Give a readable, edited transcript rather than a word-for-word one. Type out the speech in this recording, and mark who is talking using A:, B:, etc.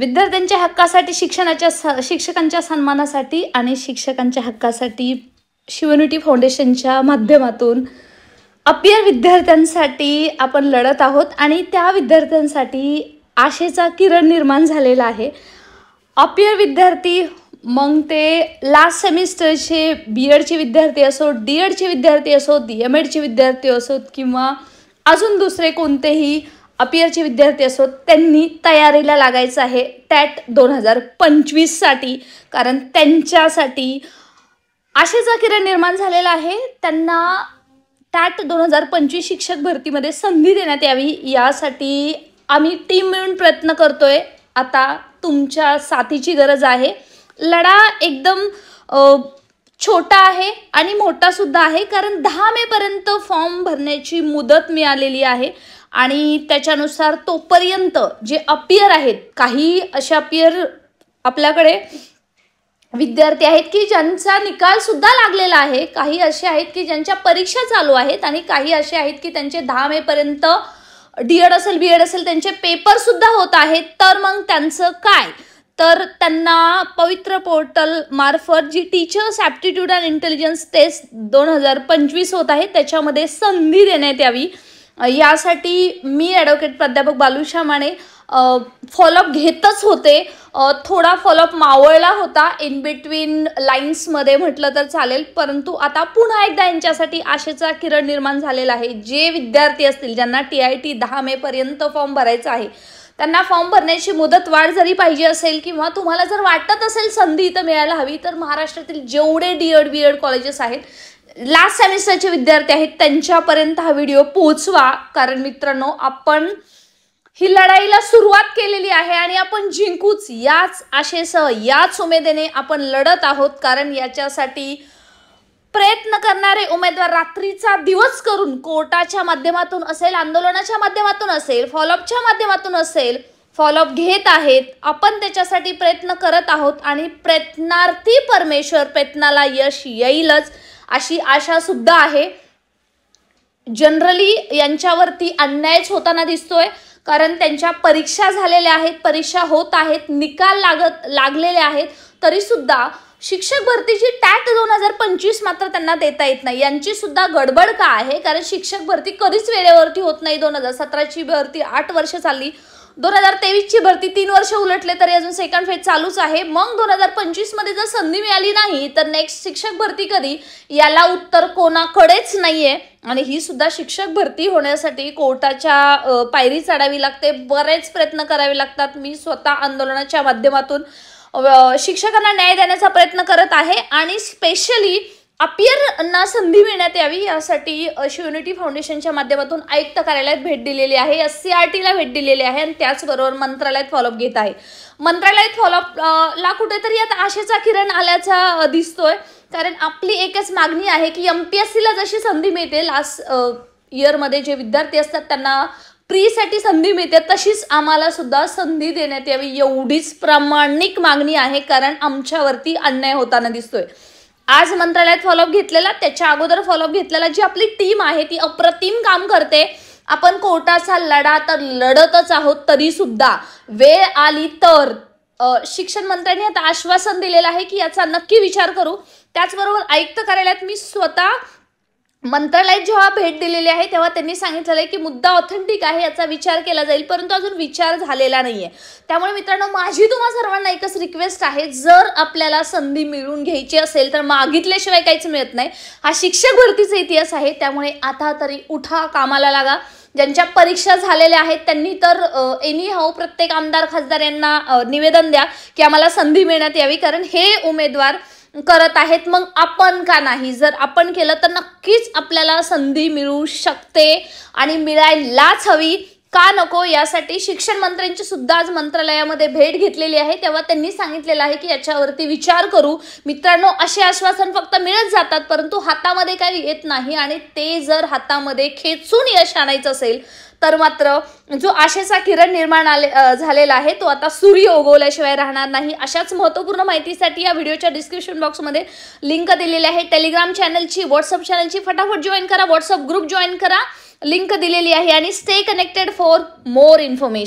A: विद्यार्थ्यांच्या हक्कासाठी शिक्षकांच्या सन्मानासाठी आणि शिक्षकांच्या हक्कासाठी शिवयुनिटी फाउंडेशनच्या माध्यमातून अपियर विद्यार्थ्यांसाठी आपण लढत आहोत आणि त्या विद्यार्थ्यांसाठी आशेचा किरण निर्माण झालेला आहे। अपियर विद्यार्थी मग ते लास्ट सेमिस्टरचे बीएडचे विद्यार्थी असो, डीएडचे विद्यार्थी असो, एमएडचे विद्यार्थी असोत किंवा अजून दुसरे कोणतेही अपियरचे विद्यार्थी असोत, त्यांनी तयारीला लागायचं आहे टॅट 2025 साठी। कारण त्यांच्यासाठी आशेचा किरण निर्माण झालेला आहे। त्यांना टॅट 2025 शिक्षक भरतीमध्ये संधी देण्यात यावी यासाठी आम्ही टीम मिळून प्रयत्न करतोय। आता तुमच्या साथीची गरज आहे। लढा एकदम छोटा आहे आणि मोठा सुद्धा आहे, कारण 10 मे पर्यंत फॉर्म भरण्याची मुदत मिळालेली आहे आणि त्याच्यानुसार तोपर्यंत जे अपियर आहेत, काही अशा अपियर आपल्याकडे विद्यार्थी आहेत की ज्यांचा निकाल सुद्धा लागलेला आहे, काही असे आहेत की ज्यांच्या परीक्षा चालू आहेत आणि काही असे आहेत की त्यांचे 10 मे पर्यंत डीएड असेल बीएड असेल त्यांचे पेपर सुद्धा होत आहेत। तर मग त्यांचं काय, तर त्यांना पवित्र पोर्टल मार्फत जी teachers aptitude and intelligence test 2025 होत आहे त्याच्यामध्ये संधी देण्यात यावी यासाठी मी ॲडव्होकेट प्राध्यापक बालुशा माने फॉलोअप घेतच होते। थोडा फॉलोअप मावळला होता, इन बिटवीन लाईन्समध्ये म्हटलं तर चालेल, परंतु आता पुन्हा एकदा यांच्यासाठी आशेचा किरण निर्माण झालेला आहे। जे विद्यार्थी असतील ज्यांना TIT 10 मे पर्यंत फॉर्म भरायचा आहे, त्यांना फॉर्म भरण्याची मुदत वाढ जरी पाहिजे असेल किंवा तुम्हाला जर वाटत असेल संधी इथं मिळायला हवी, तर महाराष्ट्रातील जेवढे डीएड बीएड कॉलेजेस आहेत, लास्ट सेमिस्टरचे विद्यार्थी आहेत, त्यांच्यापर्यंत हा व्हिडिओ पोहोचवा। कारण मित्रांनो, आपण ही लढाईला सुरुवात केलेली आहे आणि आपण जिंकूच याच आशेसह याच उमेदीने आपण लढत आहोत। कारण याच्यासाठी प्रयत्न करणारे उमेदवार रात्रीचा दिवस करून कोर्टाच्या माध्यमातून असेल, आंदोलनाच्या माध्यमातून असेल, फॉलोअपच्या माध्यमातून असेल, फॉलोअप घेत आहेत। आपण त्याच्यासाठी प्रयत्न करत आहोत आणि प्रयत्नार्थी परमेश्वर, प्रयत्नाला यश येईलच अशी आशा सुद्धा आहे। जनरली यांच्यावरती अन्यायच होताना दिसतोय, कारण त्यांच्या परीक्षा झालेल्या आहेत, परीक्षा होत आहेत, निकाल लागलेले आहेत, तरी सुद्धा शिक्षक भरतीची टॅट 2025 मात्र त्यांना देता येत नाही। यांची सुद्धा गडबड का आहे, कारण शिक्षक भरती कधीच वेळेवरती होत नाही। 2017ची भरती 8 वर्ष चालली, 2023ची भरती 3 वर्ष उलटले तरी अजून सेकंड फेज चालूच आहे। मग 2025 मध्ये जर संधी मिळाली नाही तर नेक्स्ट शिक्षक भरती कधी, याला उत्तर कोणाकडेच नाहीये। आणि ही सुद्धा शिक्षक भरती होण्यासाठी कोर्टाच्या पायरी चढावी लागते, बरेच प्रयत्न करावे लागतात। मी स्वतः आंदोलनाच्या माध्यमातून शिक्षकांना न्याय देण्याचा प्रयत्न करत आहे आणि स्पेशली अपियरना संधी मिळण्यात यावी यासाठी शिवयुनिटी फाउंडेशनच्या माध्यमातून आयुक्त कार्यालयात भेट दिलेली आहे, SCRTला भेट दिलेली आहे आणि त्याचबरोबर मंत्रालयात फॉलोअप घेत आहे। मंत्रालयात फॉलोअपला कुठेतरी आता आशेचा किरण आल्याचा दिसतोय, कारण आपली एकच मागणी आहे की MPSCला जशी संधी मिळते, लास्ट इयरमध्ये जे विद्यार्थी असतात त्यांना प्रीसाठी संधी मिळते, तशीच आम्हाला सुद्धा संधी देण्यात यावी एवढीच प्रामाणिक मागणी आहे। कारण आमच्यावरती अन्याय होताना दिसतोय। आज मंत्रालयात फॉलोअप घेतलेला, त्याच्या अगोदर फॉलोअप घेतलेला जी आपली टीम आहे ती अप्रतिम काम करते। आपण कोर्टाचा लढा तर लढतच आहोत, तरी सुद्धा वेळ आली तर शिक्षण मंत्र्यांनी आता आश्वासन दिलेलं आहे की याचा नक्की विचार करू। त्याचबरोबर आयुक्त कार्यालयात मी स्वतः मंत्रालयात जेव्हा भेट दिलेली आहे तेव्हा त्यांनी सांगितलेलं आहे की मुद्दा ऑथेंटिक आहे, याचा विचार केला जाईल, परंतु अजून विचार झालेला नाहीये। त्यामुळे मित्रांनो, माझी तुम्हा सर्वांना एकच रिक्वेस्ट आहे, जर आपल्याला संधी मिळवून घ्यायची असेल तर मागितल्याशिवाय काहीच मिळत नाही। हा शिक्षक भरतीचा इतिहास आहे, त्यामुळे आता तरी उठा, कामाला लागा। ज्यांच्या परीक्षा झालेल्या आहेत त्यांनी तर एनी हाऊ प्रत्येक आमदार खासदार यांना निवेदन द्या की आम्हाला संधी मिळण्यात यावी, कारण हे उमेदवार करत आहेत, मग आपण का नाही। जर आपण केलं तर नक्कीच आपल्याला संधी मिळू शकते आणि मिळायलाच हवी, का नको। यासाठी शिक्षण मंत्र्यांची सुद्धा आज मंत्रालयामध्ये भेट घेतलेली आहे, तेव्हा त्यांनी सांगितलेलं आहे की याच्यावरती विचार करू। मित्रांनो, असे आश्वासन फक्त मिळत जातात, परंतु हातामध्ये काही येत नाही आणि ते जर हातामध्ये खेचून यश आणायचं असेल तर मात्र जो आशेचा किरण निर्माण झालेला आहे तो आता सूर्य उगवल्याशिवाय राहणार नाही। अशाच महत्त्वपूर्ण माहितीसाठी या व्हिडिओच्या डिस्क्रिप्शन बॉक्समध्ये लिंक दिलेली आहे। टेलिग्राम चॅनलची, व्हॉट्सअप चॅनलची फटाफट जॉईन करा, व्हॉट्सअप ग्रुप जॉईन करा, लिंक दिलेली आहे आणि stay connected for more information.